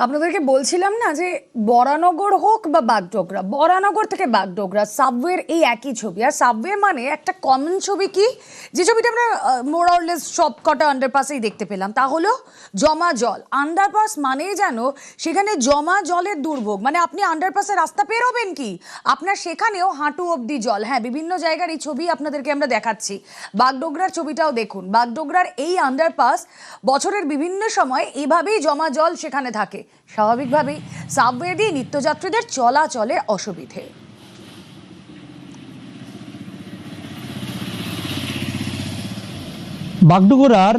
আপনাদেরকে বলছিলাম না যে বরানগর হোক বা বাগডোগরা, বরানগর থেকে বাগডোগরা সাবওয়ের এই একই ছবি। আর সাবওয়ে মানে একটা কমন ছবি কি, যে ছবিটা আমরা মোরলেস সব কটা আন্ডারপাসেই দেখতে পেলাম, তা হলো জমা জল। আন্ডারপাস মানেই যেন সেখানে জমা জলের দুর্ভোগ। মানে আপনি আন্ডারপাসে রাস্তা পেরোবেন কি, আপনার সেখানেও হাঁটু অবধি জল। হ্যাঁ, বিভিন্ন জায়গার এই ছবি আপনাদেরকে আমরা দেখাচ্ছি। বাগডোগরার ছবিটাও দেখুন। বাগডোগরার এই আন্ডারপাস বছরের বিভিন্ন সময় এভাবেই জমা জল সেখানে থাকে। স্বাভাবিকভাবেই সাবওয়ে দিয়ে নিত্যযাত্রীদের চলাচলে অসুবিধে। বাগডোগরার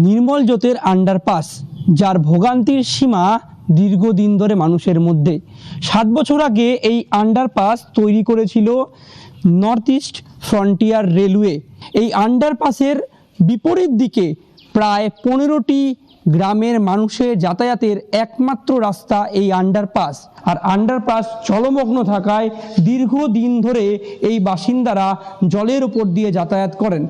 নির্মল জ্যোতের আন্ডারপাস, যার ভোগান্তির সীমা দীর্ঘদিন ধরে মানুষের মধ্যে। 7 বছর আগে এই আন্ডারপাস তৈরি করেছিল নর্থ ইস্ট ফ্রন্টিয়ার রেলওয়ে। এই আন্ডারপাসের বিপরীত দিকে প্রায় 15টি গ্রামের মানুষের যাতায়াতের একমাত্র রাস্তা এই আন্ডারপাস। আর আন্ডারপাস জলমগ্ন থাকায় দীর্ঘদিন ধরে এই বাসিন্দারা জলের ওপর দিয়ে যাতায়াত করেন।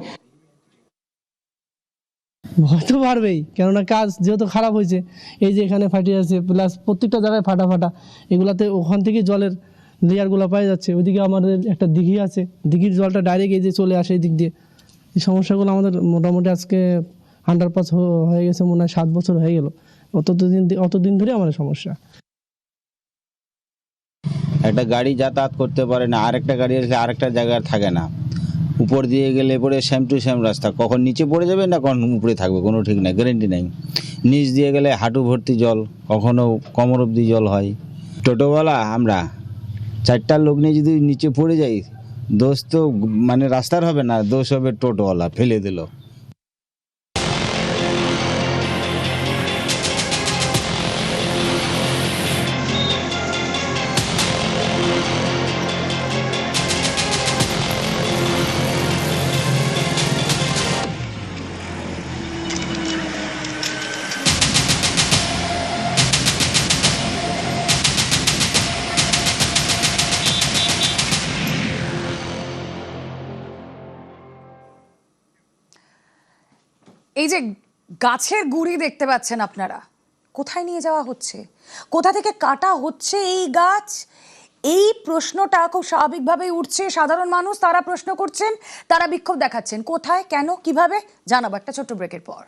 ভয় তো পারবেই, কেননা কাজ যেহেতু খারাপ হয়েছে, এই যে এখানে ফাটিয়ে আছে, প্লাস প্রত্যেকটা জায়গায় ফাটা ফাটা, এগুলাতে ওখান থেকে জলের লেয়ারগুলো পাওয়া যাচ্ছে। ওইদিকে আমাদের একটা দিঘি আছে, দিঘির জলটা ডাইরেক্ট এই যে চলে আসে এই দিক দিয়ে। এই সমস্যাগুলো আমাদের মোটামুটি আজকে আন্ডারপাস হয়ে গেছে মনে হয় 7 বছর হয়ে গেল। অতদিন ধরে আমাদের সমস্যা। একটা গাড়ি যাতায়াত করতে পারে না, আরেকটা গাড়ি আসলে আরেকটা জায়গায় থাকে না। উপর দিয়ে গেলে পরে সেম টু সেম রাস্তা, কখন নিচে পড়ে যাবে না কখন উপরে থাকবে কোনো ঠিক নাই, গ্যারেন্টি নাই। নিচ দিয়ে গেলে হাঁটু ভর্তি জল, কখনো কোমর অবধি জল হয়। টোটোওয়ালা আমরা 4টা লোক নিয়ে যদি নিচে পড়ে যাই, দোষ তো মানে রাস্তার হবে না, দোষ হবে টোটোওয়ালা, ফেলে দিল। এই যে গাছের গুড়ি দেখতে পাচ্ছেন আপনারা, কোথায় নিয়ে যাওয়া হচ্ছে, কোথা থেকে কাটা হচ্ছে এই গাছ, এই প্রশ্নটা খুব স্বাভাবিকভাবেই উঠছে। সাধারণ মানুষ তারা প্রশ্ন করছেন, তারা বিক্ষোভ দেখাচ্ছেন। কোথায়, কেন, কিভাবে, জানাবো একটা ছোট্ট ব্রেকের পর।